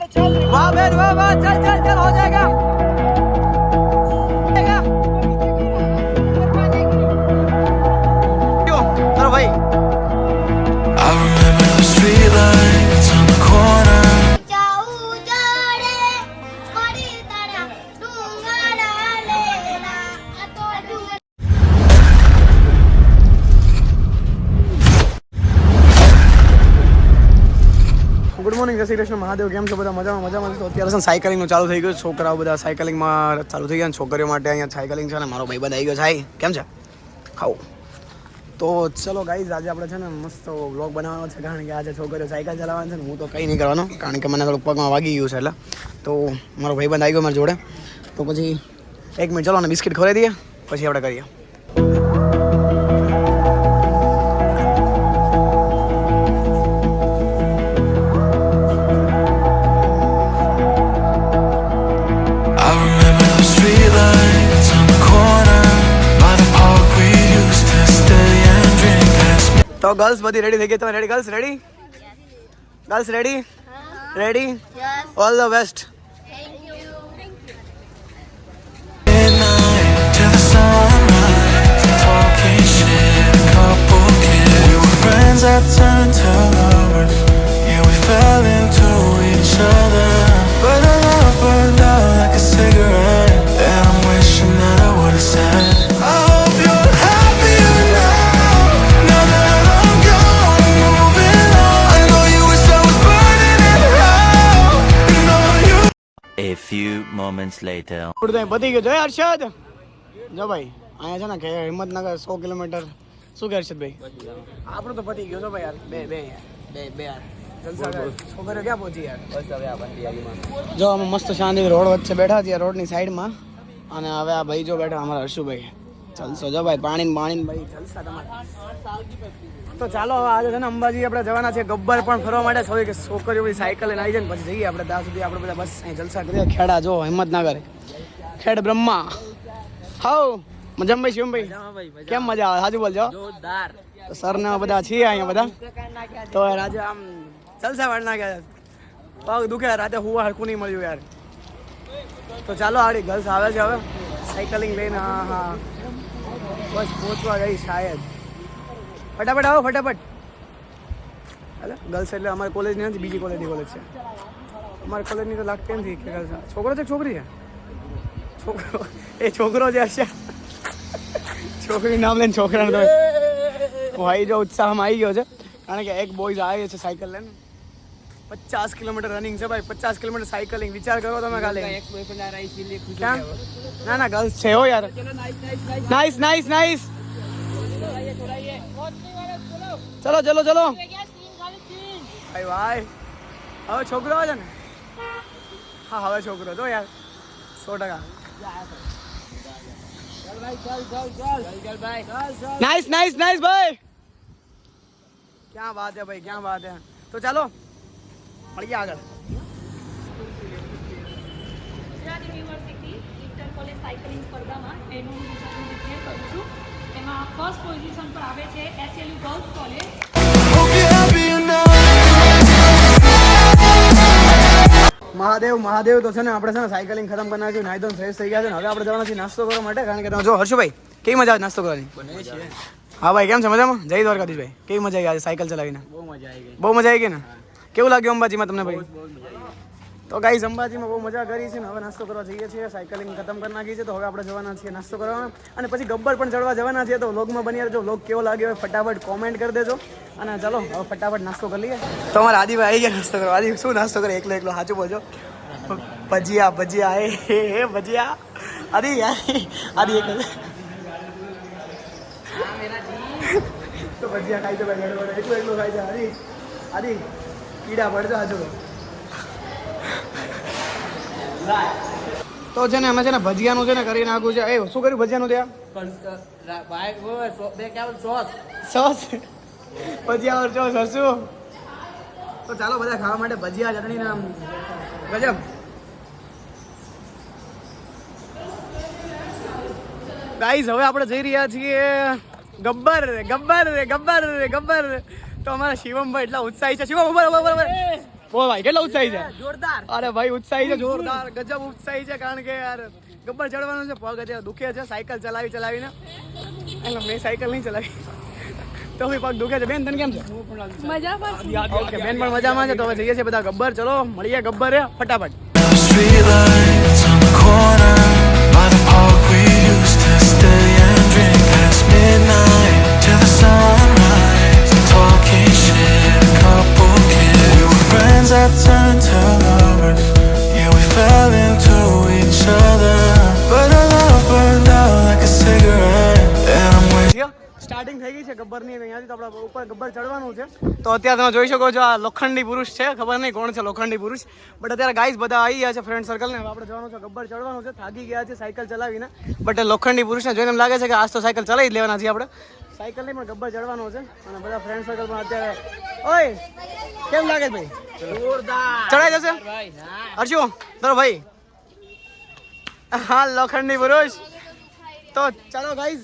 वाह बेन वाह वाह चल चल चल हो जाएगा चलो भाई I remember the street lights on the corner good morning જય શ્રી કૃષ્ણ મહાદેવ કેમ છો બધા મજામાં તો અત્યારે સાયકલિંગનું ચાલુ થઈ ગયું છોકરાઓ બધા સાયકલિંગમાં ચાલુ થઈ ગયા અને છોકરીઓ માટે અહીંયા સાયકલિંગ છે ને મારો ભાઈ બંધ આવી ગયો છે કેમ છે ખાવું તો ચલો ગાઈઝ આજે આપણે છે ને મસ્ત વ્લોગ બનાવવાનો છે કારણ કે આજે છોકરીઓ સાયકલ ચલાવવાની છે ને હું તો કંઈ નહીં કરવાનો કારણ કે મને થોડુંક પગમાં વાગી ગયું છે એટલે તો મારો ભાઈ બંધ આવી ગયો મારી જોડે તો પછી 1 મિનિટ ચલો અને બિસ્કિટ ખવડાવી દઈએ પછી આપણે કરીએ તો ગર્લ્સ બધી રેડી થઈ ગઈ તમે ready girls ready girls ready ready all the best A few moments later. પતી ગયો જય હર્ષદ જો ભાઈ અહીંયા છે ને કે હિંમતનગર 100 કિલોમીટર શું કે હર્ષદભાઈ આપણું તો પતી ગયો છો ભાઈ યાર બે યાર છોકરીઓ ક્યાં પહોંચી યાર જો અમે મસ્ત શાંતિ રોડ વચ્ચે બેઠા છીએ રોડની સાઈડમાં અને હવે આ ભાઈ જો બેઠા અમારા હર્ષુભાઈ ચાલશો જો ભાઈ પાણી ભાઈ ચાલશા તમારે તો ચાલો હવે આજે છે ને અંબાજી આપણે જવાના છે ગબ્બર પણ ફરવા માટે સૌ કે છોકરીઓ બધી સાયકલ લઈને આવી જાય ને પછી જઈએ આપણે ત્યાં સુધી આપણે બધા બસ અહીં જલસા કરીએ ખેડા જો હિંમતનગર ખેડ બ્રહ્મા હાઉ મજામાં શિવમભાઈ કેમ મજા આવે સાચું બોલજો જોરદાર તો સર ને બધા છીએ અહીંયા બધા તો આજે આમ જલસા વાળ નાખ્યા પગ દુખે રાતે હુવા હરખું નહીં મળ્યું યાર તો ચાલો આડી ગર્લ્સ આવે છે હવે સાયકલિંગ લઈને હા બસ પહોંચવા ગઈ શાયદ ફટાફટ આવો ફટાફટ એટલે ગર્લ્સ એટલે અમારી કોલેજની નથી બીજી કોલેજ છે અમારી કોલેજની તો લાગતી નથી કે ગર્લ્સ છોકરો છે છોકરી છે છોકરો છે હશે છોકરી નામ લઈને છોકરાને તો ભાઈ જો ઉત્સાહમાં આવી ગયો છે કારણ કે એક બોયઝ આવે છે સાયકલ લઈને 50 કિલોમીટર રનિંગ છે ભાઈ 50 કિલોમીટર સાયકલિંગ વિચાર કરો તમે કાલે ના ગર્લ્સ છે હો યાર નાઇસ ચલો ભાઈ ભાઈ હવે છોકરો આવે છે ને હા હવે છોકરો જો યાર 100% નાइस भाई क्या बात है भाई क्या बात है तो चलो મળીએ આગળ યુનિવર્સિટી ઇન્ટર કોલેજ સાયકલિંગ સ્પર્ધામાં એનું રિઝલ્ટ ડિક્લેર કરું છું એમાં ફર્સ્ટ પોઝિશન પર આવે છે એસએલયુ ગર્લ્સ કોલેજ મહાદેવ તો છે ને આપણે છે ને સાયકલિંગ ખતમ કરી નાખ્યું નાઈ ધોઈને ફ્રેશ થઈ ગયા છે ને હવે આપણે જવાના છીએ નાસ્તો કરવા માટે કારણ કે જો હર્ષુભાઈ કેવી મજા આવે નાસ્તો કરવાની હા ભાઈ કેમ છે મજામાં જય દ્વારકાધીશભાઈ કેવી મજા આવી આજે સાયકલ ચલાવીને બહુ મજા આવી ગઈ ને કેવું લાગ્યું અંબાજીમાં તમને ભાઈ તો ગાઈસ અંબાજીમાં બહુ મજા કરી છે ને હવે નાસ્તો કરવા જઈએ છીએ સાયકલિંગ ખતમ કરી નાખી છે તો હવે આપણે જવાના છીએ નાસ્તો કરવા અને પછી ગબ્બર પણ ચડવા જવાના છીએ તો વ્લોગમાં બની રહેજો વ્લોગ કેવો લાગ્યો હોય ફટાફટ કોમેન્ટ કરી દેજો અને ચલો હવે ફટાફટ નાસ્તો કરી લઈએ તો અમારા આદિભાઈ આવી ગયા નાસ્તો કરવા આદિ શું નાસ્તો કરે એકલો સાચું બોલજો ભજીયા હે ભજીયા આદિ એક તો ભજીયા ખાઈ છે ભાઈ એકલો ખાઈ છે આદિ કીડા પડજો હાજુ તો છે ને અમે છે ને ભજીયાનું છે ને કરી નાખું છે એ શું કર્યું ભજીયાનું ત્યાં સોસ ભજીયા ઓર સોસ હરશું તો ચાલો બધા ખાવા માટે ભજીયા ચટણી ના ગજબ ગાઈઝ હવે આપણે જઈ રહ્યા છીએ ગબ્બર તો અમારા શિવમભાઈ એટલા ઉત્સાહી છે શિવમ બરાબર બોલ ભાઈ કેટલા ઉત્સાહી છે? જોરદાર. અરે ભાઈ ઉત્સાહી છે, જોરદાર ગજબ ઉત્સાહી છે. કારણ કે યાર ગબ્બર ચડવાનું છે, પગ અત્યારે દુખે છે સાયકલ ચલાવીને. એટલે મેં સાયકલ નહીં ચલાવી તો બી પગ દુખે છે. બેન તને કેમ છે? મજામાં છું. ઓકે બેન પણ મજામાં છે. તો હવે જઈએ છીએ બધા ગબ્બર. ચલો મળીએ ગબ્બર ફટાફટ. Streetlights on the corner by the park we used to stay and drink past midnight till the sunrise. Talking shit, a couple kids. We were friends that turned to lovers. Yeah, we fell into each other, but our love burned out like a cigarette. And I'm waiting. Starting થઈ ગઈ છે ગબ્બરની. અહીંયાથી તો આપણે ઉપર ગબ્બર ચડવાનું છે. તો અત્યારે તમે જોઈ શકો છો આ લોખંડી પુરુષ છે. ખબર નહીં કોણ છે લોખંડી પુરુષ, બટ અત્યારે ગાઈઝ બધા આવી ગયા છે ફ્રેન્ડ સર્કલ ને. હવે આપણે જવાનું છે ગબ્બર ચડવાનું છે. થાકી ગયા છે સાયકલ ચલાવીને, બટ લોખંડી પુરુષને જોઈને એમ લાગે છે કે આજ તો સાયકલ ચલાવી જ લેવાના છીએ આપણે. સાયકલ નહીં પણ ગબ્બર ચડવાનું છે. અને બધા ફ્રેન્ડ સર્કલ પણ અત્યારે ઓય કેમ લાગે છે ભાઈ? જોરદાર. ચડાઈ જશે ભાઈ હા. હર્ષુ તારો ભાઈ? હા લોખંડી પુરુષ. તો ચાલો ગાઈઝ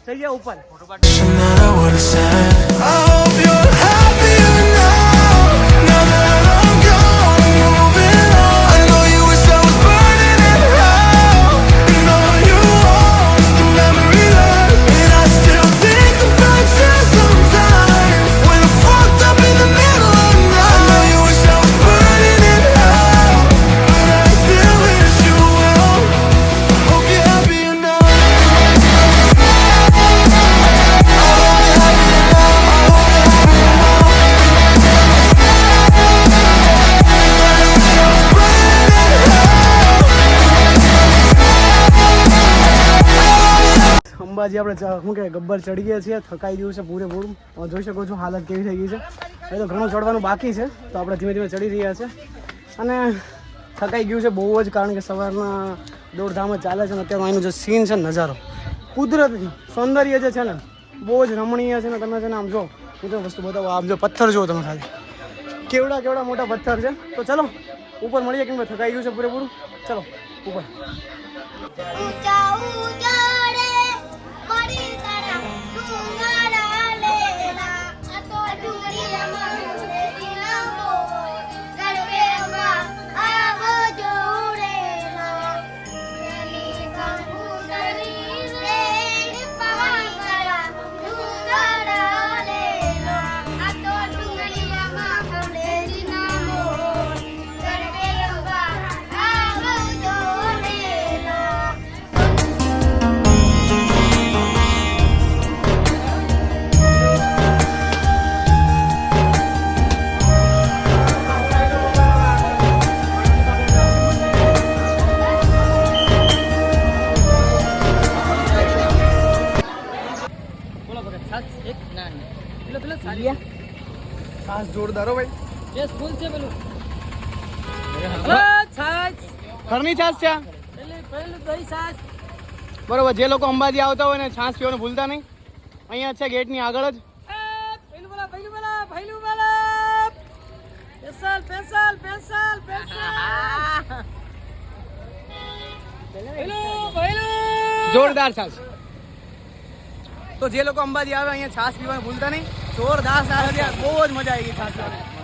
જઈએ ઉપર. That I would've said. I hope you're happier now, now that I'm gone, moving on. I know you wish I was burning in hell. You know you lost the memory left, and I still think about you sometimes when I'm fucked up in the middle of the night. I know you wish I was burning in hell, but I still wish you well. I hope you're happier now. Ambaji આપણે શું કે ગબ્બર ચડી ગયા છીએ. થકાઈ ગયું છે પૂરેપૂરું. તમે જોઈ શકો છો હાલત કેવી થઈ ગઈ છે. હવે તો ઘણું ચડવાનું બાકી છે. તો આપણે ધીમે ધીમે ચડી રહ્યા છે. અને થકાઈ ગયું છે બહુ જ, કારણ કે સવારના દોડધામ જ ચાલે છે. અને અત્યારે અહીંનો જે સીન છે ને, નજારો કુદરતી સૌંદર્ય જે છે ને બહુ જ રમણીય છે. ને તમે છે ને આમ જો હું તો વસ્તુ બતાવો. આમ જો પથ્થર જુઓ તમે ખાલી, કેવડા મોટા પથ્થર છે. તો ચલો ઉપર મળીએ, કેમ કે થકાઈ ગયું છે પૂરેપૂરું. ચલો ઉપર. ઊંચા ઊંચા રે પડી તારા ડુંગરા લેલા આ તો ડુંગરીમાં રેતીના મોર ગરબેમાં આવો જોડેલા તેની કંકુતરી રે પહાડ તારા ડુંગરા લેલા આ તો ડુંગરીમાં રેતીના મોર ગરબેમાં આવો જોડેલા. બોલો ભગત સાત એક ના પેલો સારિયા સાસ જોરદાર હો ભાઈ. કેસ ફૂલ છે પેલું. હલો છાસ. ઘરની છાસ છે પેલું દહીં છાસ. બરોબર. જે લોકો અંબાજી આવતા હોય ને છાસ પીવાનું ભૂલતા નહીં. અહીંયા છે ગેટની આગળ જ. પેલું બોલા ભૈલું બોલા. પેસલ. ભૈલું. જોરદાર છાસ. તો જે લોકો અંબાજી આવે અહીંયા છાસ પીવાનું ભૂલતા નહીં. જોરદાર છાસ. બહુ જ મજા આવી ગઈ છાસ પીવાની.